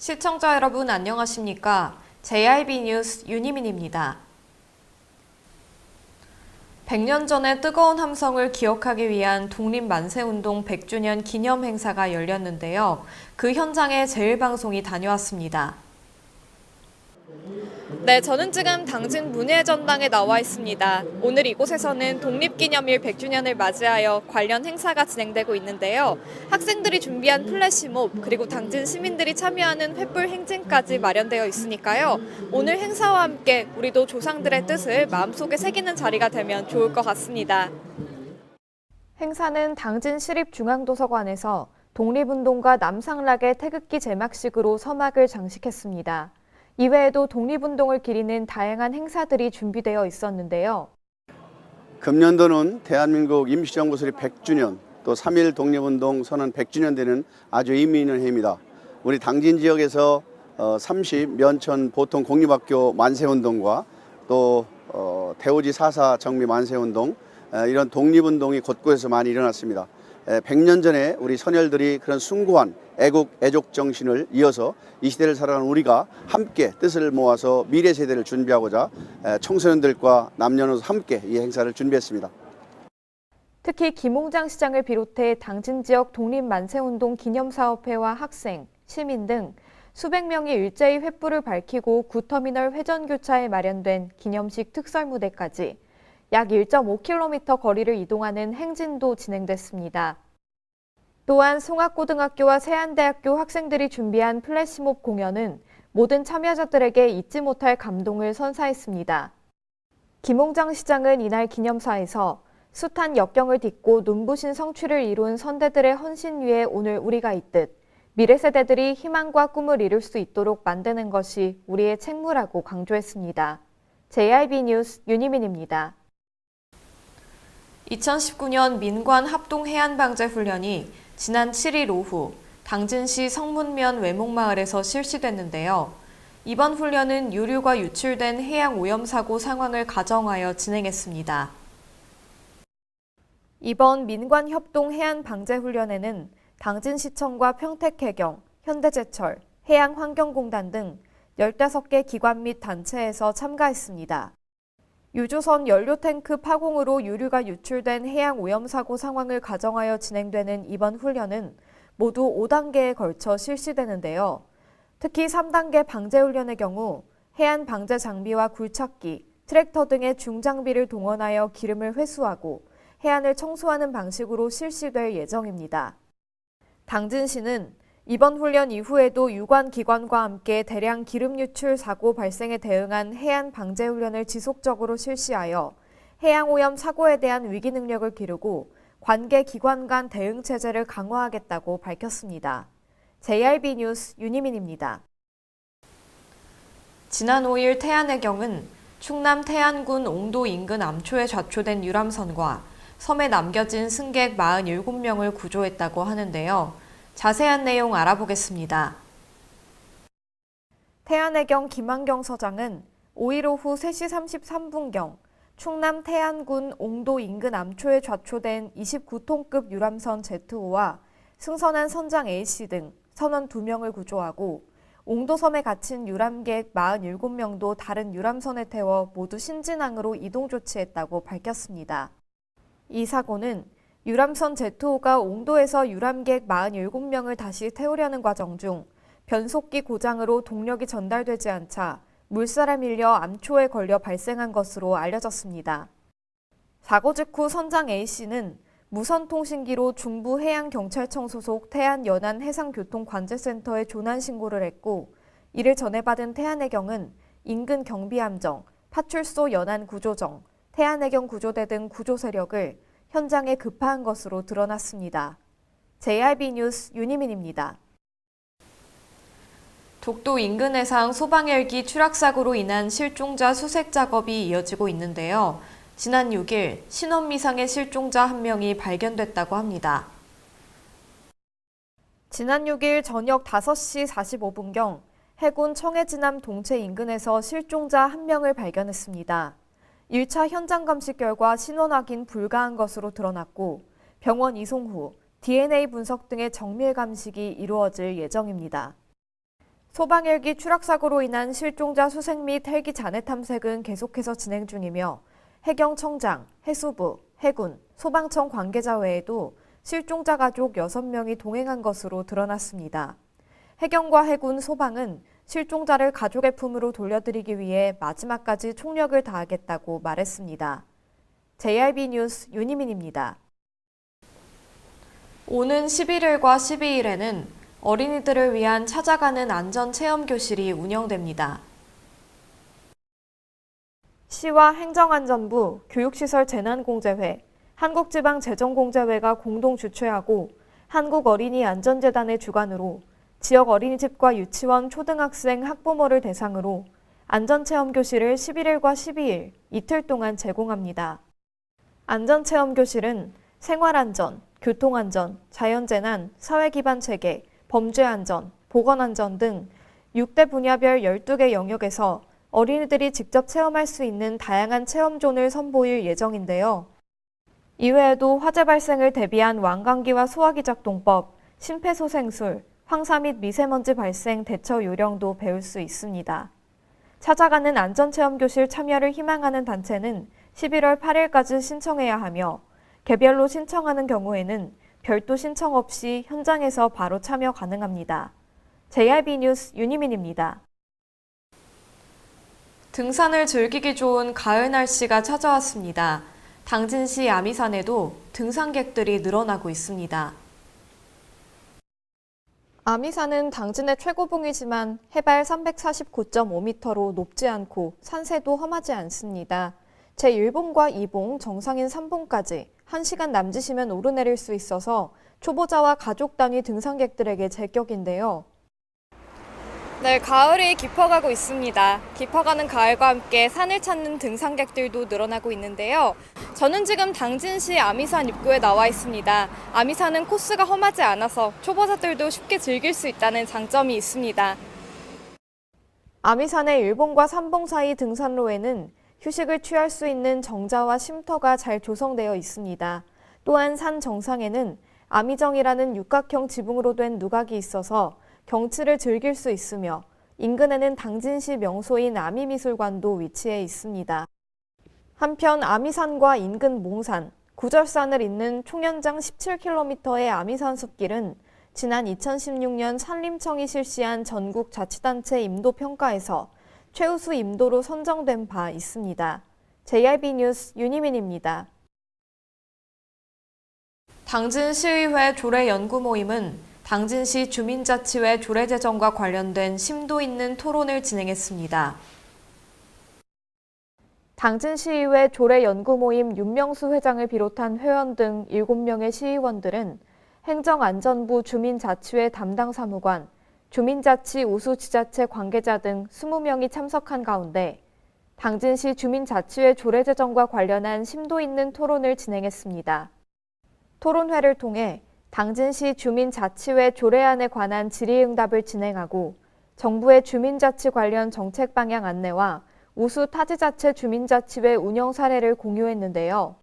시청자 여러분 안녕하십니까? JIB 뉴스 윤희민입니다. 100년 전의 뜨거운 함성을 기억하기 위한 독립만세운동 100주년 기념 행사가 열렸는데요. 그 현장에 제일방송이 다녀왔습니다. 네, 저는 지금 당진 문예전당에 나와 있습니다. 오늘 이곳에서는 독립기념일 100주년을 맞이하여 관련 행사가 진행되고 있는데요. 학생들이 준비한 플래시몹 그리고 당진 시민들이 참여하는 횃불 행진까지 마련되어 있으니까요. 오늘 행사와 함께 우리도 조상들의 뜻을 마음속에 새기는 자리가 되면 좋을 것 같습니다. 행사는 당진 시립중앙도서관에서 독립운동가 남상락의 태극기 제막식으로 서막을 장식했습니다. 이외에도 독립운동을 기리는 다양한 행사들이 준비되어 있었는데요. 금년도는 대한민국 임시정부 수립 100주년, 또 3.1 독립운동 선언 100주년 되는 아주 의미 있는 해입니다. 우리 당진 지역에서 30 면천 보통 공립학교 만세운동과 또 대오지 4.4 정비 만세운동, 이런 독립운동이 곳곳에서 많이 일어났습니다. 100년 전에 우리 선열들이 그런 숭고한 애국, 애족 정신을 이어서 이 시대를 살아가는 우리가 함께 뜻을 모아서 미래 세대를 준비하고자 청소년들과 남녀노소 함께 이 행사를 준비했습니다. 특히 김홍장 시장을 비롯해 당진 지역 독립만세운동 기념사업회와 학생, 시민 등 수백 명이 일제히 횃불을 밝히고 구터미널 회전교차에 마련된 기념식 특설무대까지 약 1.5km 거리를 이동하는 행진도 진행됐습니다. 또한 송악고등학교와 세안대학교 학생들이 준비한 플래시몹 공연은 모든 참여자들에게 잊지 못할 감동을 선사했습니다. 김홍장 시장은 이날 기념사에서 숱한 역경을 딛고 눈부신 성취를 이룬 선대들의 헌신 위에 오늘 우리가 있듯 미래 세대들이 희망과 꿈을 이룰 수 있도록 만드는 것이 우리의 책무라고 강조했습니다. JIB 뉴스 윤희민입니다. 2019년 민관 합동 해안방제 훈련이 지난 7일 오후 당진시 성문면 외목마을에서 실시됐는데요. 이번 훈련은 유류가 유출된 해양 오염사고 상황을 가정하여 진행했습니다. 이번 민관 협동 해안방제 훈련에는 당진시청과 평택해경, 현대제철, 해양환경공단 등 15개 기관 및 단체에서 참가했습니다. 유조선 연료탱크 파공으로 유류가 유출된 해양 오염사고 상황을 가정하여 진행되는 이번 훈련은 모두 5단계에 걸쳐 실시되는데요. 특히 3단계 방제훈련의 경우 해안 방제 장비와 굴착기, 트랙터 등의 중장비를 동원하여 기름을 회수하고 해안을 청소하는 방식으로 실시될 예정입니다. 당진시는 이번 훈련 이후에도 유관 기관과 함께 대량 기름 유출 사고 발생에 대응한 해안 방제 훈련을 지속적으로 실시하여 해양 오염 사고에 대한 위기 능력을 기르고 관계 기관 간 대응 체제를 강화하겠다고 밝혔습니다. JIB 뉴스 윤희민입니다. 지난 5일 태안해경은 충남 태안군 옹도 인근 암초에 좌초된 유람선과 섬에 남겨진 승객 47명을 구조했다고 하는데요. 자세한 내용 알아보겠습니다. 태안해경 김한경 서장은 5일 오후 3시 33분경 충남 태안군 옹도 인근 암초에 좌초된 29톤급 유람선 Z5와 승선한 선장 A씨 등 선원 2명을 구조하고 옹도섬에 갇힌 유람객 47명도 다른 유람선에 태워 모두 신진항으로 이동 조치했다고 밝혔습니다. 이 사고는 유람선 Z5가 옹도에서 유람객 47명을 다시 태우려는 과정 중 변속기 고장으로 동력이 전달되지 않자 물살에 밀려 암초에 걸려 발생한 것으로 알려졌습니다. 사고 직후 선장 A씨는 무선통신기로 중부해양경찰청 소속 태안연안해상교통관제센터에 조난 신고를 했고 이를 전해받은 태안해경은 인근 경비함정, 파출소 연안구조정, 태안해경 구조대 등 구조 세력을 현장에 급파한 것으로 드러났습니다. JIB 뉴스 윤희민입니다. 독도 인근 해상 소방헬기 추락사고로 인한 실종자 수색 작업이 이어지고 있는데요. 지난 6일 신원미상의 실종자 1명이 발견됐다고 합니다. 지난 6일 저녁 5시 45분경 해군 청해진암 동체 인근에서 실종자 1명을 발견했습니다. 1차 현장 감식 결과 신원 확인 불가한 것으로 드러났고 병원 이송 후 DNA 분석 등의 정밀 감식이 이루어질 예정입니다. 소방헬기 추락사고로 인한 실종자 수색 및 헬기 잔해 탐색은 계속해서 진행 중이며 해경청장, 해수부, 해군, 소방청 관계자 외에도 실종자 가족 6명이 동행한 것으로 드러났습니다. 해경과 해군, 소방은 실종자를 가족의 품으로 돌려드리기 위해 마지막까지 총력을 다하겠다고 말했습니다. JRB 뉴스 윤희민입니다. 오는 11일과 12일에는 어린이들을 위한 찾아가는 안전체험교실이 운영됩니다. 시와 행정안전부, 교육시설 재난공제회, 한국지방재정공제회가 공동 주최하고 한국어린이안전재단의 주관으로 지역 어린이집과 유치원, 초등학생, 학부모를 대상으로 안전체험교실을 11일과 12일 이틀 동안 제공합니다. 안전체험교실은 생활안전, 교통안전, 자연재난, 사회기반체계, 범죄안전, 보건안전 등 6대 분야별 12개 영역에서 어린이들이 직접 체험할 수 있는 다양한 체험존을 선보일 예정인데요. 이외에도 화재 발생을 대비한 완강기와 소화기 작동법, 심폐소생술, 황사 및 미세먼지 발생 대처 요령도 배울 수 있습니다. 찾아가는 안전체험교실 참여를 희망하는 단체는 11월 8일까지 신청해야 하며 개별로 신청하는 경우에는 별도 신청 없이 현장에서 바로 참여 가능합니다. JRB 뉴스 윤희민입니다. 등산을 즐기기 좋은 가을 날씨가 찾아왔습니다. 당진시 아미산에도 등산객들이 늘어나고 있습니다. 아미산은 당진의 최고봉이지만 해발 349.5m로 높지 않고 산세도 험하지 않습니다. 제1봉과 2봉, 정상인 3봉까지 1시간 남짓이면 오르내릴 수 있어서 초보자와 가족 단위 등산객들에게 제격인데요. 네, 가을이 깊어가고 있습니다. 깊어가는 가을과 함께 산을 찾는 등산객들도 늘어나고 있는데요. 저는 지금 당진시 아미산 입구에 나와 있습니다. 아미산은 코스가 험하지 않아서 초보자들도 쉽게 즐길 수 있다는 장점이 있습니다. 아미산의 1봉과 3봉 사이 등산로에는 휴식을 취할 수 있는 정자와 쉼터가 잘 조성되어 있습니다. 또한 산 정상에는 아미정이라는 육각형 지붕으로 된 누각이 있어서 경치를 즐길 수 있으며 인근에는 당진시 명소인 아미미술관도 위치해 있습니다. 한편 아미산과 인근 몽산, 구절산을 잇는 총연장 17km의 아미산 숲길은 지난 2016년 산림청이 실시한 전국 자치단체 임도 평가에서 최우수 임도로 선정된 바 있습니다. JRB 뉴스 윤희민입니다. 당진시의회 조례연구 모임은 당진시 주민자치회 조례 제정과 관련된 심도 있는 토론을 진행했습니다. 당진시의회 조례연구 모임 윤명수 회장을 비롯한 회원 등 7명의 시의원들은 행정안전부 주민자치회 담당 사무관, 주민자치 우수지자체 관계자 등 20명이 참석한 가운데 당진시 주민자치회 조례 제정과 관련한 심도 있는 토론을 진행했습니다. 토론회를 통해 당진시 주민자치회 조례안에 관한 질의응답을 진행하고 정부의 주민자치 관련 정책 방향 안내와 우수 타지자체 주민자치회 운영 사례를 공유했는데요.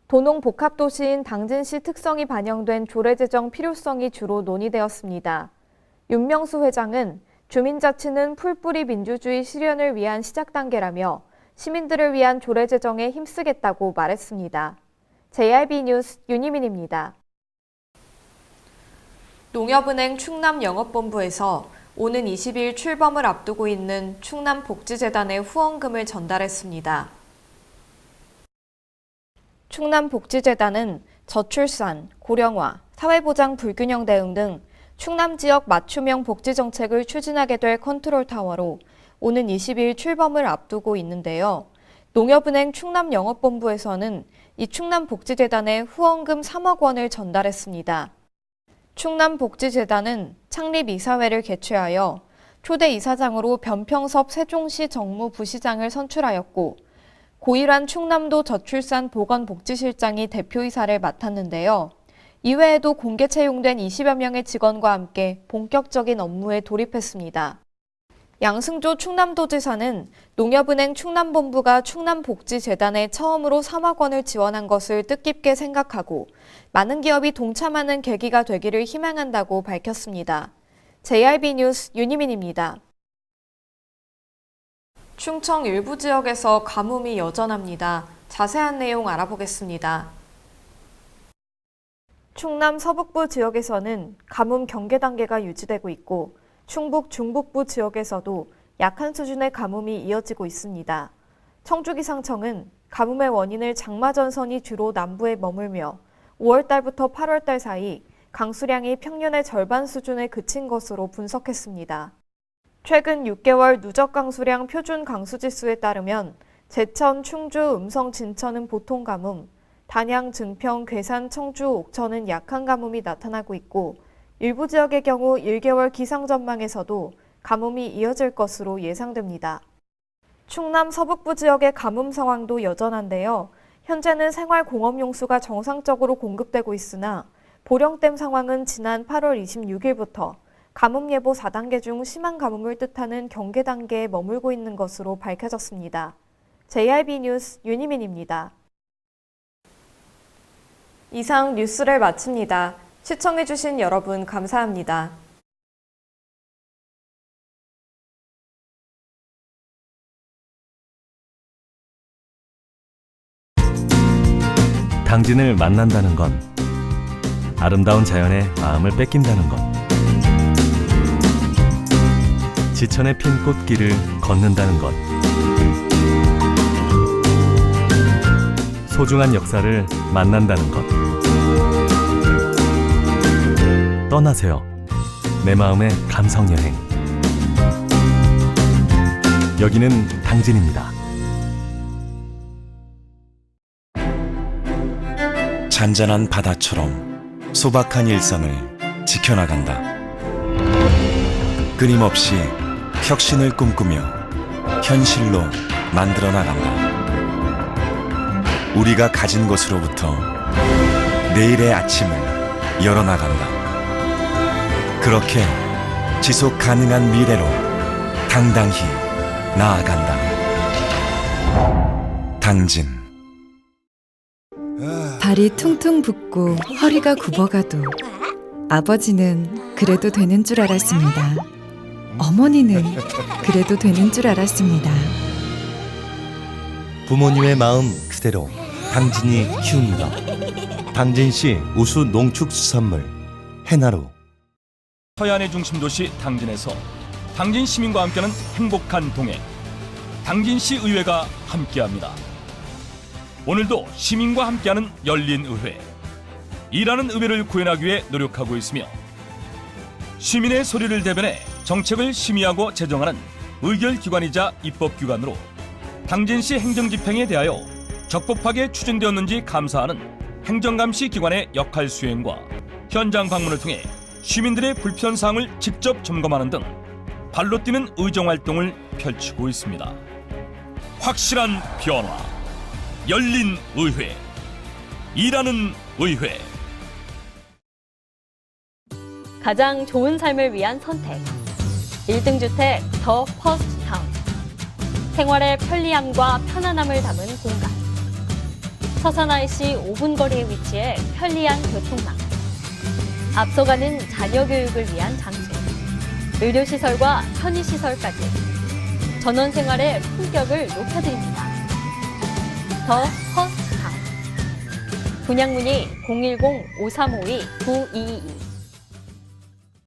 도농복합도시인 당진시 특성이 반영된 조례 제정 필요성이 주로 논의되었습니다. 윤명수 회장은 주민자치는 풀뿌리 민주주의 실현을 위한 시작 단계라며 시민들을 위한 조례 제정에 힘쓰겠다고 말했습니다. JRB 뉴스 윤희민입니다. 농협은행 충남영업본부에서 오는 20일 출범을 앞두고 있는 충남복지재단에 후원금을 전달했습니다. 충남복지재단은 저출산, 고령화, 사회보장 불균형 대응 등 충남 지역 맞춤형 복지정책을 추진하게 될 컨트롤타워로 오는 20일 출범을 앞두고 있는데요. 농협은행 충남영업본부에서는 이 충남복지재단에 후원금 3억 원을 전달했습니다. 충남복지재단은 창립이사회를 개최하여 초대 이사장으로 변평섭 세종시 정무부시장을 선출하였고 고일환 충남도 저출산 보건복지실장이 대표이사를 맡았는데요. 이외에도 공개 채용된 20여 명의 직원과 함께 본격적인 업무에 돌입했습니다. 양승조 충남도지사는 농협은행 충남본부가 충남복지재단에 처음으로 3억 원을 지원한 것을 뜻깊게 생각하고 많은 기업이 동참하는 계기가 되기를 희망한다고 밝혔습니다. JRB 뉴스 윤희민입니다. 충청 일부 지역에서 가뭄이 여전합니다. 자세한 내용 알아보겠습니다. 충남 서북부 지역에서는 가뭄 경계 단계가 유지되고 있고 충북 중북부 지역에서도 약한 수준의 가뭄이 이어지고 있습니다. 청주기상청은 가뭄의 원인을 장마전선이 주로 남부에 머물며 5월 달부터 8월 달 사이 강수량이 평년의 절반 수준에 그친 것으로 분석했습니다. 최근 6개월 누적 강수량 표준 강수지수에 따르면 제천, 충주, 음성, 진천은 보통 가뭄, 단양, 증평, 괴산, 청주, 옥천은 약한 가뭄이 나타나고 있고 일부 지역의 경우 1개월 기상 전망에서도 가뭄이 이어질 것으로 예상됩니다. 충남 서북부 지역의 가뭄 상황도 여전한데요. 현재는 생활공업용수가 정상적으로 공급되고 있으나 보령댐 상황은 지난 8월 26일부터 가뭄예보 4단계 중 심한 가뭄을 뜻하는 경계 단계에 머물고 있는 것으로 밝혀졌습니다. JRB 뉴스 윤희민입니다. 이상 뉴스를 마칩니다. 시청해주신 여러분 감사합니다. 당진을 만난다는 건 아름다운 자연에 마음을 뺏긴다는 것, 지천에 핀 꽃길을 걷는다는 것, 소중한 역사를 만난다는 것. 떠나세요. 내 마음의 감성여행. 여기는 당진입니다. 잔잔한 바다처럼 소박한 일상을 지켜나간다. 끊임없이 혁신을 꿈꾸며 현실로 만들어 나간다. 우리가 가진 것으로부터 내일의 아침을 열어나간다. 그렇게 지속 가능한 미래로 당당히 나아간다. 당진. 발이 퉁퉁 붓고 허리가 굽어가도 아버지는 그래도 되는 줄 알았습니다. 어머니는 그래도 되는 줄 알았습니다. 부모님의 마음 그대로 당진이 키웁니다. 당진시 우수 농축수산물 해나루. 서해안의 중심 도시 당진에서 당진 시민과 함께하는 행복한 동행, 당진시 의회가 함께합니다. 오늘도 시민과 함께하는 열린 의회, 일하는 의회를 구현하기 위해 노력하고 있으며 시민의 소리를 대변해 정책을 심의하고 제정하는 의결기관이자 입법기관으로 당진시 행정집행에 대하여 적법하게 추진되었는지 감사하는 행정감시 기관의 역할 수행과 현장 방문을 통해 시민들의 불편사항을 직접 점검하는 등 발로 뛰는 의정활동을 펼치고 있습니다. 확실한 변화, 열린 의회, 일하는 의회. 가장 좋은 삶을 위한 선택. 1등 주택 더 퍼스트 타운. 생활의 편리함과 편안함을 담은 공간. 서산 IC 5분 거리에 위치해 편리한 교통망. 앞서가는 자녀 교육을 위한 장치. 의료시설과 편의시설까지. 전원 생활의 품격을 높여드립니다. 더 퍼스트 타운. 분양 문의 010-5352-9222